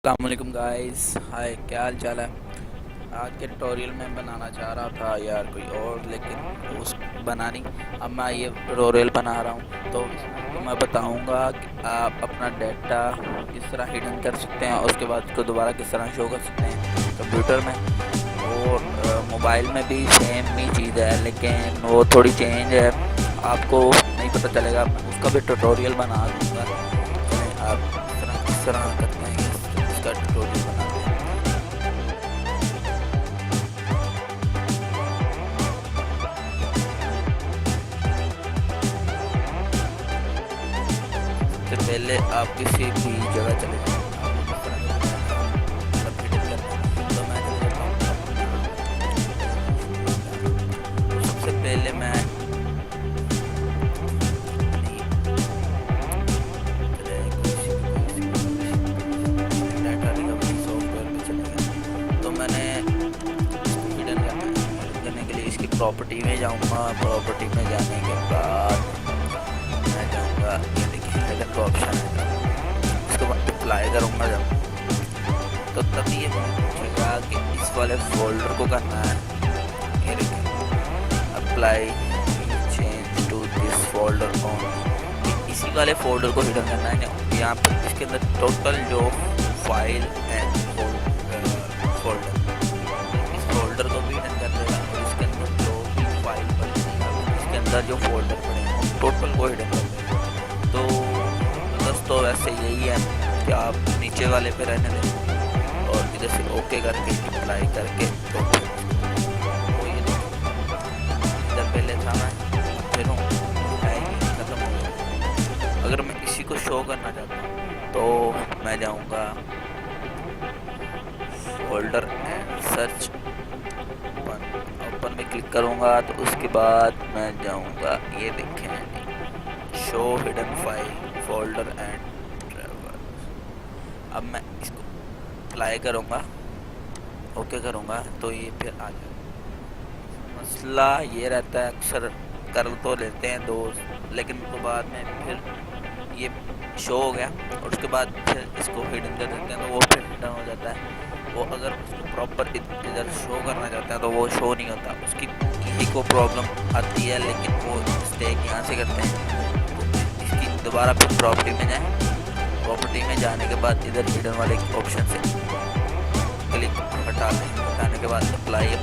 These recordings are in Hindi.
अस्सलामुअलैकुम गाइस, हाय, क्या हाल चाल है। आज के ट्यूटोरियल में बनाना चाह रहा था यार कोई और, लेकिन उस बना नहीं। अब मैं ये ट्यूटोरियल बना रहा हूँ तो इसमें आपको मैं बताऊँगा कि आप अपना डेटा किस तरह हिडन कर सकते हैं और उसके बाद उसको दोबारा किस तरह शो कर सकते हैं कंप्यूटर में। और मोबाइल में भी सेम ही चीज़ है, लेकिन वो थोड़ी चेंज है, आपको नहीं पता चलेगा। उसका भी ट्यूटोरियल बना दूँगा। चलें आप किस तरह करते हैं इसका ट्यूटोरियल बनाते हैं। सबसे पहले आप किसी भी जगह चले जाएं, आपको किस तरह का मतलब हिडन करना है। तो मैं चले जाता हूँ तो सबसे पहले मैं डाटा रिकवरी सॉफ्टवेयर पे चले गए। तो मैंने इसको हिडन करने के लिए इसकी प्रॉपर्टी में जाऊँगा। प्रॉपर्टी में जाने के बाद मैं जाऊँगा, ये देखिए हिडन का ऑप्शन है। इसके बाद अप्लाई करूँगा जब, तो तभी ये पूछेगा कि इस वाले फोल्डर को करना है। ये देखिए apply change to this folder on, इसी वाले फोल्डर को हिडन करना है। यहाँ पर इसके अंदर टोटल जो फाइल एंड फोल्डर, इस फोल्डर को भी हिडन कर देगा और इसके अंदर जो भी फाइल पड़ी है, इसके अंदर जो फोल्डर पड़े हैं उन टोटल को हिडन कर देगा। तो दोस्तों वैसे यही है कि आप नीचे वाले पे रहने दें और इधर से ओके करके अप्लाई करके तो ये इधर पहले था मैं फिर हूँ खत्म हो गया। अगर मैं इसी को शो करना चाहता हूँ तो मैं जाऊँगा फोल्डर एंड सर्च ओपन में क्लिक करूँगा। तो उसके बाद मैं जाऊँगा, ये देखें show hidden file folder and travel. अब मैं इसको अप्लाई करूँगा, ओके करूँगा तो ये फिर आ जाएगा। मसला ये रहता है अक्सर कर तो लेते हैं दोस्त, लेकिन उसके बाद में फिर ये शो हो गया और उसके बाद फिर इसको हिडन कर देते हैं तो वो फिर हिडन हो जाता है। वो अगर उसको प्रॉपर इधर शो करना चाहते हैं तो वो शो नहीं होता, उसकी यही को प्रॉब्लम आती है। लेकिन वो मिस्टेक यहाँ से करते हैं। इसकी दोबारा फिर प्रॉपर्टी में जाएं, प्रॉपर्टी में जाने के बाद इधर हिडन वाले ऑप्शन से क्लिक हटा दें। हटाने के बाद अप्लाई के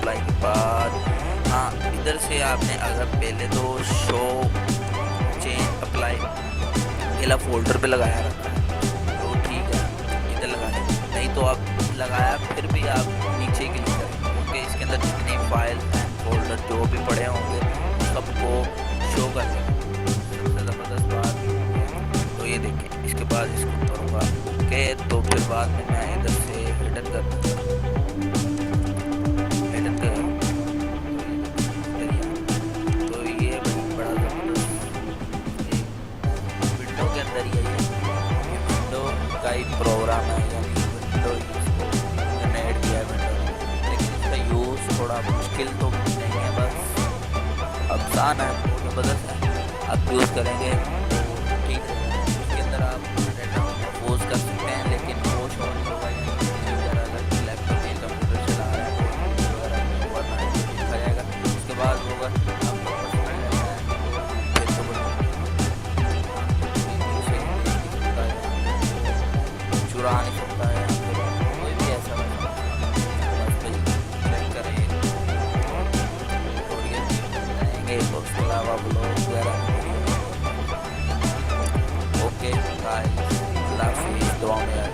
बाद हाँ, इधर से आपने अगर पहले तो शो चेंज अप्लाई पहला फोल्डर पे लगाया रखा है तो ठीक है, इधर लगाने नहीं तो आप लगाया फिर भी आप नीचे क्लिक करें, क्योंकि इसके अंदर जितने फाइल एंड फोल्डर जो भी पड़े होंगे सबको शो कर देंगे। सबसे ज़बरदस्त बात तो ये देखिए, इसके बाद इसको करूँगा ओके, तो फिर बाद में मैं इधर से हिडन कर तो ये बड़ा ज़बरदस्त विंडो के अंदर ही है। ये विंडो का ही प्रोग्राम है, यानी विंडो इसको ऐड किया है विंडो, लेकिन इसका यूज़ थोड़ा मुश्किल तो नहीं है, बस आसान है, ज़बरदस्त है। आप यूज़ करेंगे तो ठीक है। इसके अंदर आप डाटा पोस्ट कर सकते हैं, लेकिन वो शो नहीं होगा। अगर लैपटॉप या कंप्यूटर चला रहा है तो वगैरह ओवरनाइट लिखा जाएगा। उसके बाद होगा आपको पसंद लेना है तो चुरा नहीं सकता है कोई भी ऐसा करेंगे। उसके अलावा ब्लॉग वगैरह ओके गाइस, अल्लाह हाफिज़, दुआ में